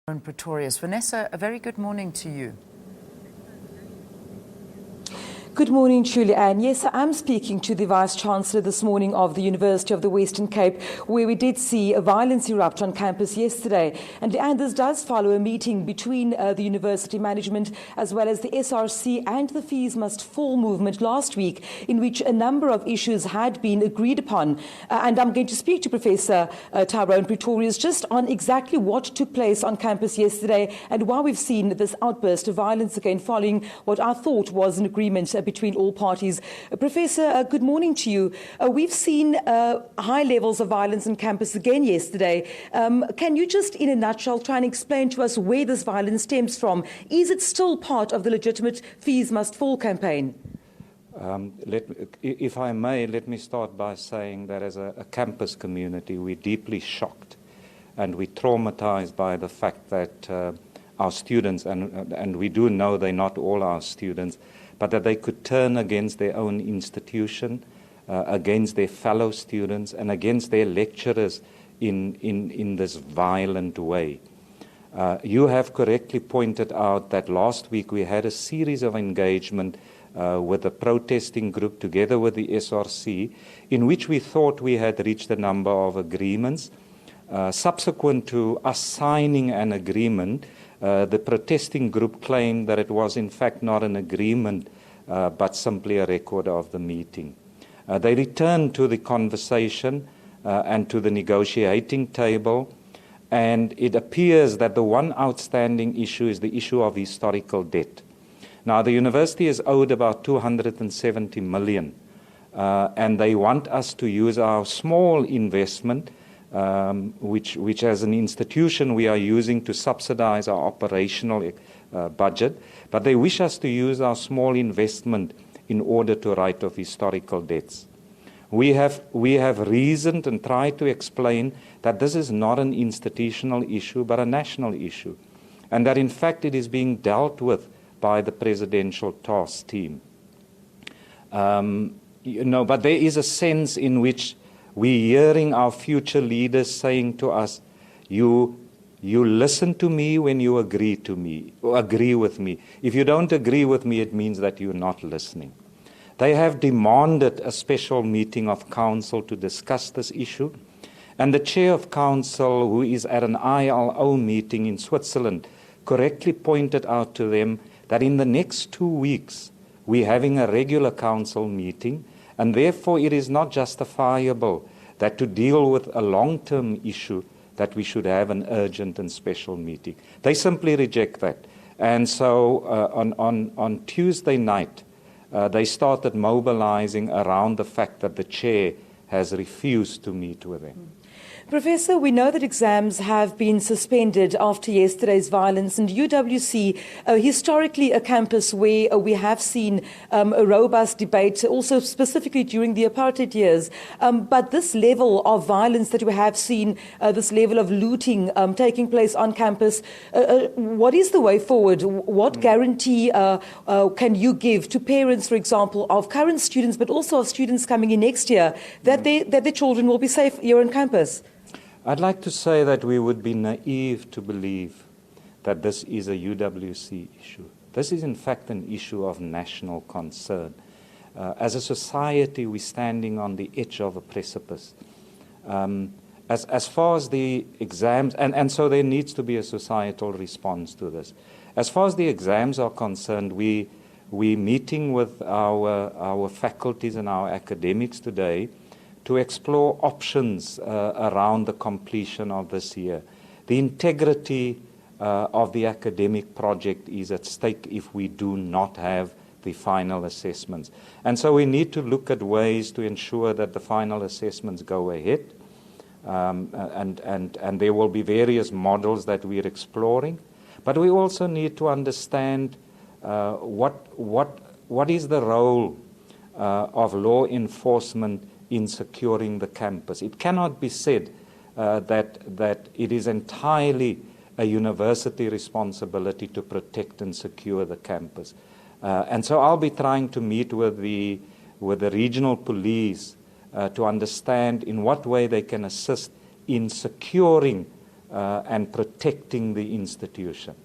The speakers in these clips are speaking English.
Tyrone Pretorius. Vanessa, a very good morning to you. Good morning, Julie-Anne. Yes, I'm speaking to the Vice-Chancellor this morning of the University of the Western Cape, where we did see a violence erupt on campus yesterday. And this does follow a meeting between the university management as well as the SRC and the Fees Must Fall movement last week, in which a number of issues had been agreed upon. And I'm going to speak to Professor Tyrone Pretorius just on exactly what took place on campus yesterday and why we've seen this outburst of violence again following what I thought was an agreement between all parties. Professor, good morning to you. We've seen high levels of violence on campus again yesterday. Can you just, in a nutshell, try and explain to us where this violence stems from? Is it still part of the legitimate Fees Must Fall campaign? If I may, let me start by saying that as a campus community, we're deeply shocked and we're traumatized by the fact that our students, and we do know they're not all our students, but that they could turn against their own institution, against their fellow students, and against their lecturers in this violent way. You have correctly pointed out that last week we had a series of engagement with a protesting group together with the SRC, in which we thought we had reached a number of agreements. Subsequent to us signing an agreement, the protesting group claimed that it was in fact not an agreement, but simply a record of the meeting. They returned to the conversation and to the negotiating table, and it appears that the one outstanding issue is the issue of historical debt. Now, the university is owed about 270 million, and they want us to use our small investment, which as an institution we are using to subsidize our operational budget, but they wish us to use our small investment in order to write off historical debts. We have reasoned and tried to explain that this is not an institutional issue but a national issue, and that in fact it is being dealt with by the presidential task team. But there is a sense in which we're hearing our future leaders saying to us, you listen to me when you agree to me, or agree with me. If you don't agree with me, it means that you're not listening. They have demanded a special meeting of council to discuss this issue. And the chair of council, who is at an ILO meeting in Switzerland, correctly pointed out to them that in the next 2 weeks, we're having a regular council meeting, and therefore it is not justifiable that to deal with a long-term issue that we should have an urgent and special meeting. They simply reject that. And so on Tuesday night, they started mobilizing around the fact that the chair has refused to meet with them. Professor, we know that exams have been suspended after yesterday's violence, and UWC, historically a campus where we have seen a robust debate, also specifically during the apartheid years. But this level of violence that we have seen, this level of looting taking place on campus, what is the way forward? What guarantee can you give to parents, for example, of current students, but also of students coming in next year, that their children will be safe here on campus? I'd like to say that we would be naive to believe that this is a UWC issue. This is in fact an issue of national concern. As a society, we're standing on the edge of a precipice. As far as the exams, and so there needs to be a societal response to this. As far as the exams are concerned, we're meeting with our faculties and our academics today to explore options around the completion of this year. The integrity of the academic project is at stake if we do not have the final assessments. And so we need to look at ways to ensure that the final assessments go ahead. And there will be various models that we're exploring. But we also need to understand what is the role of law enforcement in securing the campus. It cannot be said that it is entirely a university responsibility to protect and secure the campus. And so I'll be trying to meet with the regional police to understand in what way they can assist in securing and protecting the institution.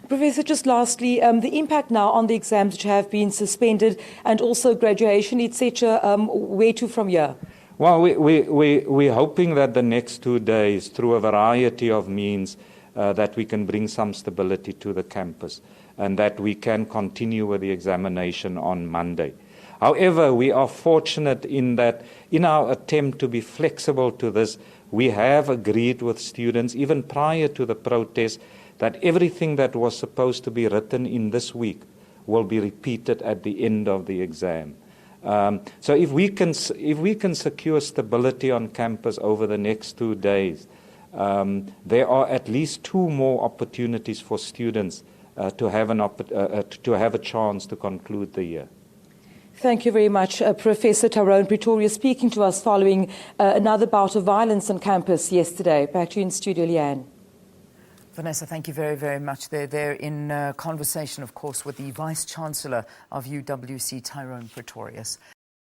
Professor, just lastly, the impact now on the exams which have been suspended and also graduation, etc., where to from here? Well, we're hoping that the next 2 days, through a variety of means, that we can bring some stability to the campus and that we can continue with the examination on Monday. However, we are fortunate in that in our attempt to be flexible to this, we have agreed with students, even prior to the protest, that everything that was supposed to be written in this week will be repeated at the end of the exam. So if we can secure stability on campus over the next 2 days, there are at least 2 more opportunities for students to have a chance to conclude the year. Thank you very much, Professor Tyrone Pretorius, speaking to us following another bout of violence on campus yesterday. Back to you in studio, Leanne. Vanessa, thank you very, very much. They're in conversation, of course, with the Vice-Chancellor of UWC, Tyrone Pretorius.